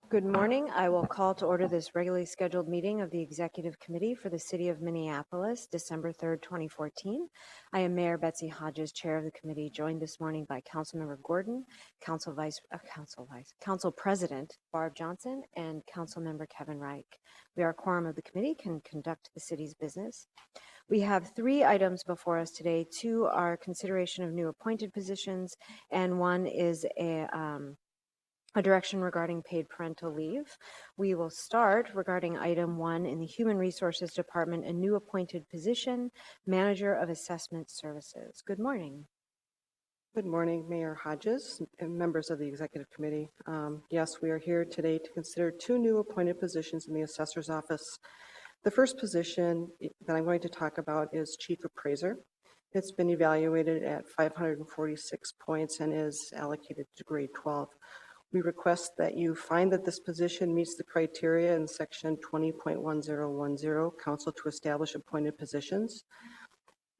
Good morning. I will call to order this regularly scheduled meeting of the Executive Committee for the City of Minneapolis, December 3rd, 2014. I am Mayor Betsy Hodges, Chair of the committee, joined this morning by Councilmember Gordon, Council President Barb Johnson, and Councilmember Kevin Reich. We are a quorum of the committee, can conduct the city's business. We have 3 items before us today. 2 are consideration of new appointed positions, and 1 is a direction regarding paid parental leave. We will start regarding item 1 in the Human Resources Department, a new appointed position, Manager of Assessment Services. Good morning. Good morning, Mayor Hodges and members of the Executive Committee. Yes, we are here today to consider 2 new appointed positions in the Assessor's Office. The first position that I'm going to talk about is Chief Appraiser. It's been evaluated at 546 points and is allocated to grade 12. We request that you find that this position meets the criteria in section 20.1010, Council to Establish Appointed Positions,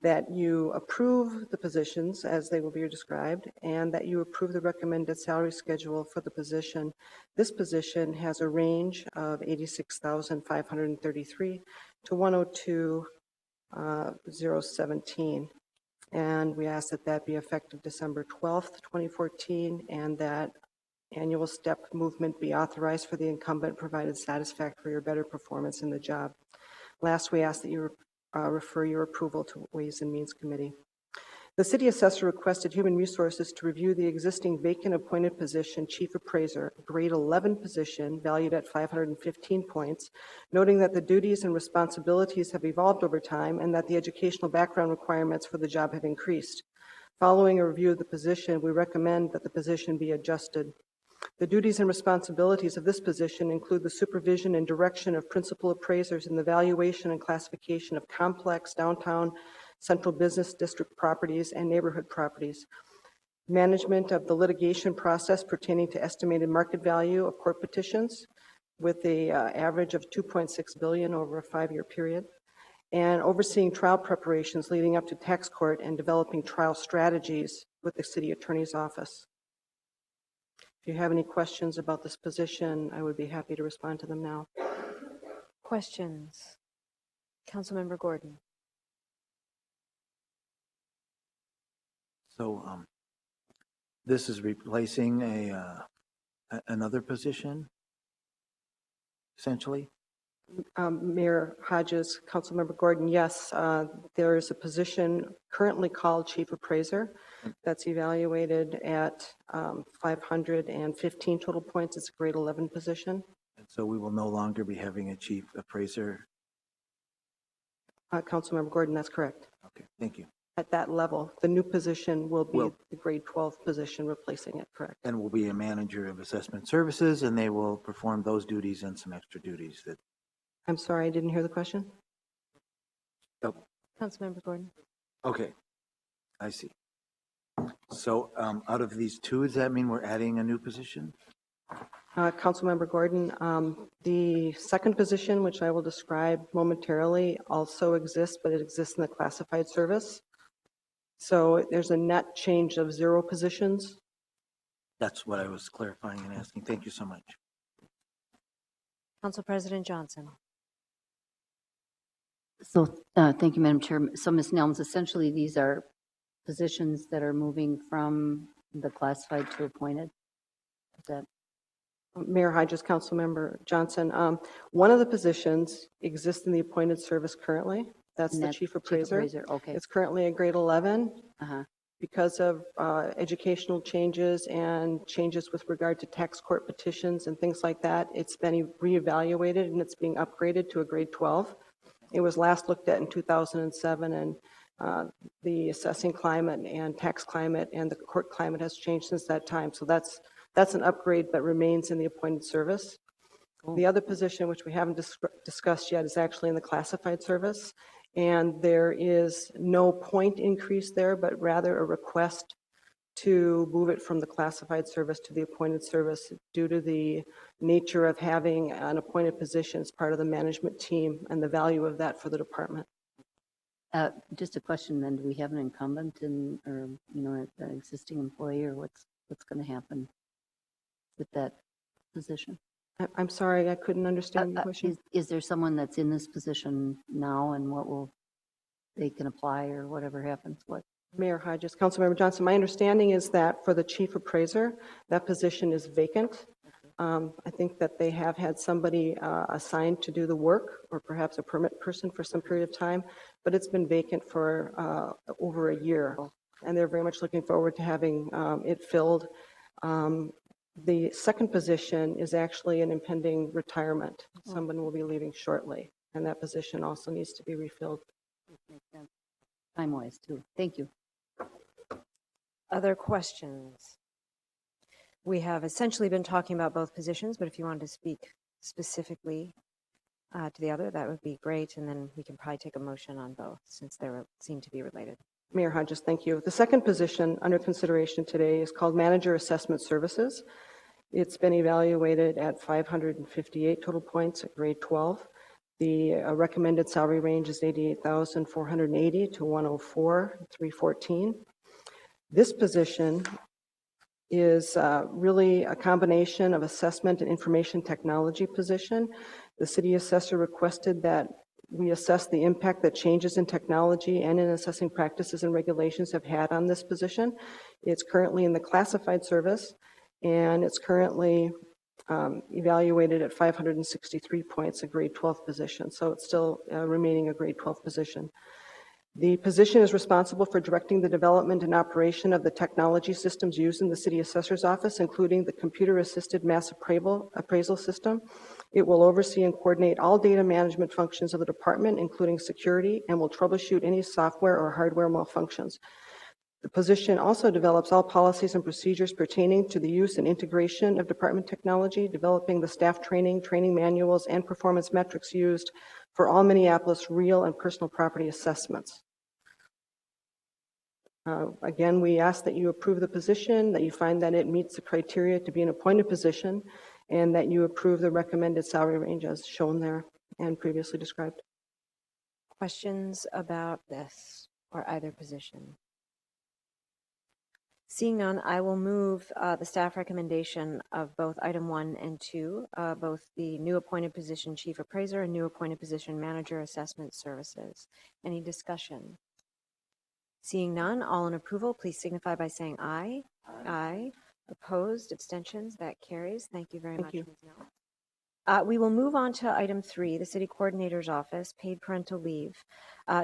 that you approve the positions as they will be described, and that you approve the recommended salary schedule for the position. This position has a range of $86,533 to $102,017. And we ask that that be effective December 12th, 2014, and that annual step movement be authorized for the incumbent, provided satisfactory or better performance in the job. Last, we ask that you refer your approval to Ways and Means Committee. The City Assessor requested Human Resources to review the existing vacant appointed position, Chief Appraiser, grade 11 position, valued at 515 points, noting that the duties and responsibilities have evolved over time and that the educational background requirements for the job have increased. Following a review of the position, we recommend that the position be adjusted. The duties and responsibilities of this position include the supervision and direction of principal appraisers in the valuation and classification of complex downtown central business district properties and neighborhood properties, management of the litigation process pertaining to estimated market value of court petitions with an average of $2.6 billion over a 5-year period, and overseeing trial preparations leading up to tax court and developing trial strategies with the City Attorney's Office. If you have any questions about this position, I would be happy to respond to them now. Questions? Councilmember Gordon. So this is replacing another position, essentially? Mayor Hodges, Councilmember Gordon, yes, there is a position currently called Chief Appraiser that's evaluated at 515 total points. It's a grade 11 position. And so we will no longer be having a Chief Appraiser? Councilmember Gordon, that's correct. Okay, thank you. At that level, the new position will be the grade 12 position replacing it, correct? And will be a Manager of Assessment Services, and they will perform those duties and some extra duties that... I'm sorry, I didn't hear the question. Oh. Councilmember Gordon. Okay, I see. So out of these 2, does that mean we're adding a new position? Councilmember Gordon, the second position, which I will describe momentarily, also exists, but it exists in the classified service. So there's a net change of 0 positions. That's what I was clarifying and asking. Thank you so much. Council President Johnson. So thank you, Madam Chair. So Ms. Nelms, essentially these are positions that are moving from the classified to appointed. Is that? Mayor Hodges, Councilmember Johnson, one of the positions exists in the appointed service currently. That's the Chief Appraiser. Okay. It's currently a grade 11. Uh-huh. Because of educational changes and changes with regard to tax court petitions and things like that, it's been reevaluated and it's being upgraded to a grade 12. It was last looked at in 2007, and the assessing climate and tax climate and the court climate has changed since that time. So that's an upgrade that remains in the appointed service. Cool. The other position, which we haven't discussed yet, is actually in the classified service. And there is no point increase there, but rather a request to move it from the classified service to the appointed service due to the nature of having an appointed position as part of the management team and the value of that for the department. Just a question then, do we have an incumbent or an existing employee, or what's going to happen with that position? I'm sorry, I couldn't understand your question. Is there someone that's in this position now, and what will, they can apply or whatever happens? What? Mayor Hodges, Councilmember Johnson, my understanding is that for the chief appraiser, that position is vacant. I think that they have had somebody assigned to do the work, or perhaps a permit person for some period of time, but it's been vacant for over a year, and they're very much looking forward to having it filled. The second position is actually an impending retirement. Someone will be leaving shortly, and that position also needs to be refilled. Makes sense. Time-wise, too. Thank you. Other questions? We have essentially been talking about both positions, but if you wanted to speak specifically to the other, that would be great, and then we can probably take a motion on both since they seem to be related. Mayor Hodges, thank you. The second position under consideration today is called Manager Assessment Services. It's been evaluated at 558 total points at grade 12. The recommended salary range is $88,480 to $104,314. This position is really a combination of assessment and information technology position. The city assessor requested that we assess the impact that changes in technology and in assessing practices and regulations have had on this position. It's currently in the classified service, and it's currently evaluated at 563 points, a grade 12 position. So it's still remaining a grade 12 position. The position is responsible for directing the development and operation of the technology systems used in the city assessor's office, including the computer-assisted mass appraisal system. It will oversee and coordinate all data management functions of the department, including security, and will troubleshoot any software or hardware malfunctions. The position also develops all policies and procedures pertaining to the use and integration of department technology, developing the staff training manuals, and performance metrics used for all Minneapolis real and personal property assessments. Again, we ask that you approve the position, that you find that it meets the criteria to be an appointed position, and that you approve the recommended salary range as shown there and previously described. Questions about this or either position? Seeing none, I will move the staff recommendation of both item 1 and 2, both the new appointed position chief appraiser and new appointed position manager assessment services. Any discussion? Seeing none, all in approval, please signify by saying aye. Aye. Opposed, abstentions, that carries. Thank you very much, Ms. Nell. We will move on to item 3, the city coordinator's office, paid parental leave,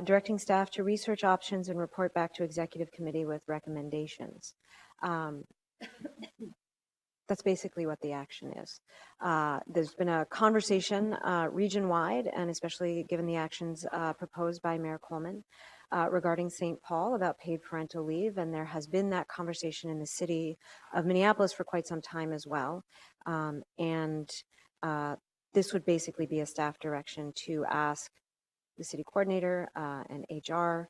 directing staff to research options and report back to executive committee with recommendations. That's basically what the action is. There's been a conversation region-wide, and especially given the actions proposed by Mayor Coleman regarding St. Paul about paid parental leave, and there has been that conversation in the city of Minneapolis for quite some time as well. This would basically be a staff direction to ask the city coordinator and HR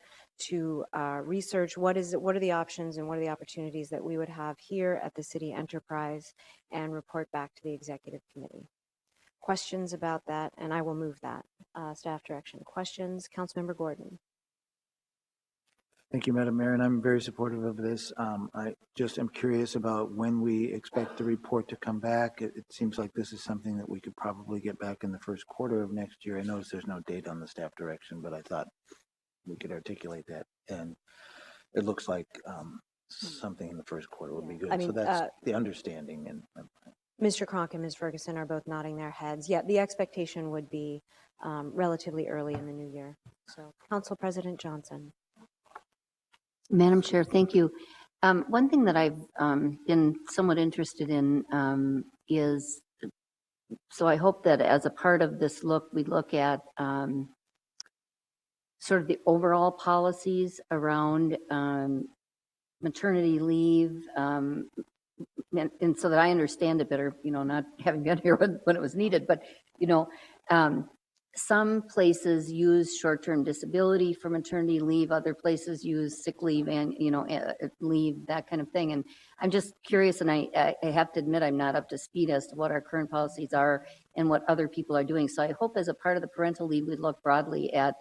to research what are the options and what are the opportunities that we would have here at the city enterprise and report back to the executive committee. Questions about that? And I will move that staff direction. Questions? Councilmember Gordon. Thank you, Madam Mayor, and I'm very supportive of this. I just am curious about when we expect the report to come back. It seems like this is something that we could probably get back in the first quarter of next year. I notice there's no date on the staff direction, but I thought we could articulate that. And it looks like something in the first quarter would be good. I mean, so that's the understanding. And Mr. Cronk and Ms. Ferguson are both nodding their heads. Yeah, the expectation would be relatively early in the new year. So, Council President Johnson. Madam Chair, thank you. One thing that I've been somewhat interested in is, so I hope that as a part of this look, we look at sort of the overall policies around maternity leave, and so that I understand it better, not having been here when it was needed, but, some places use short-term disability for maternity leave, other places use sick leave and, leave, that kind of thing. And I'm just curious, and I have to admit I'm not up to speed as to what our current policies are and what other people are doing. So I hope as a part of the parental leave, we look broadly at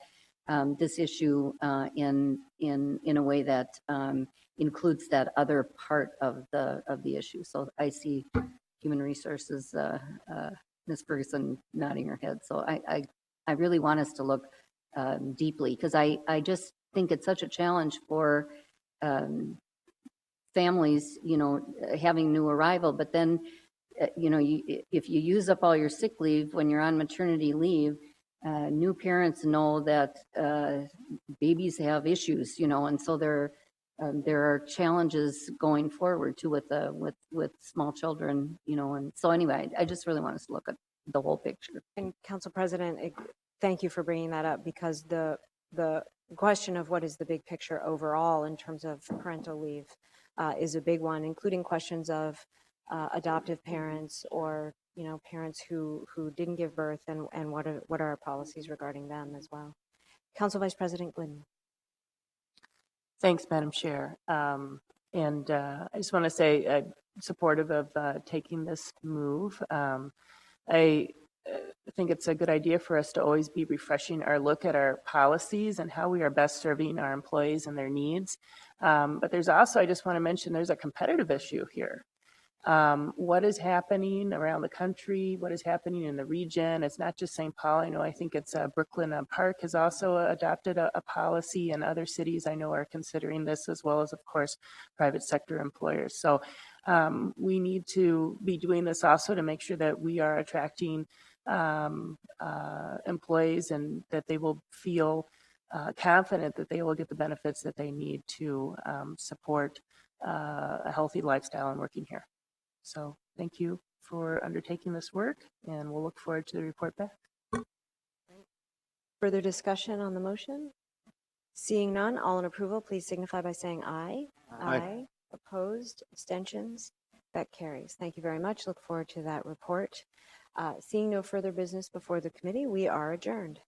this issue in a way that includes that other part of the issue. So I see Human Resources Ms. Ferguson nodding her head. So I really want us to look deeply, because I just think it's such a challenge for families, having new arrival, but then, if you use up all your sick leave when you're on maternity leave, new parents know that babies have issues, and so there are challenges going forward too with small children, and so anyway, I just really want us to look at the whole picture. And Council President, thank you for bringing that up, because the question of what is the big picture overall in terms of parental leave is a big one, including questions of adoptive parents or parents who didn't give birth, and what are our policies regarding them as well. Council Vice President Glidden. Thanks, Madam Chair. And I just want to say I'm supportive of taking this move. I think it's a good idea for us to always be refreshing our look at our policies and how we are best serving our employees and their needs. But there's also, I just want to mention, there's a competitive issue here. What is happening around the country? What is happening in the region? It's not just St. Paul. I know, I think it's Brooklyn Park has also adopted a policy, and other cities I know are considering this, as well as, of course, private sector employers. So we need to be doing this also to make sure that we are attracting employees, and that they will feel confident that they will get the benefits that they need to support a healthy lifestyle and working here. So thank you for undertaking this work, and we'll look forward to the report back. Further discussion on the motion? Seeing none, all in approval, please signify by saying aye. Aye. Opposed, abstentions? That carries. Thank you very much. Look forward to that report. Seeing no further business before the committee, we are adjourned.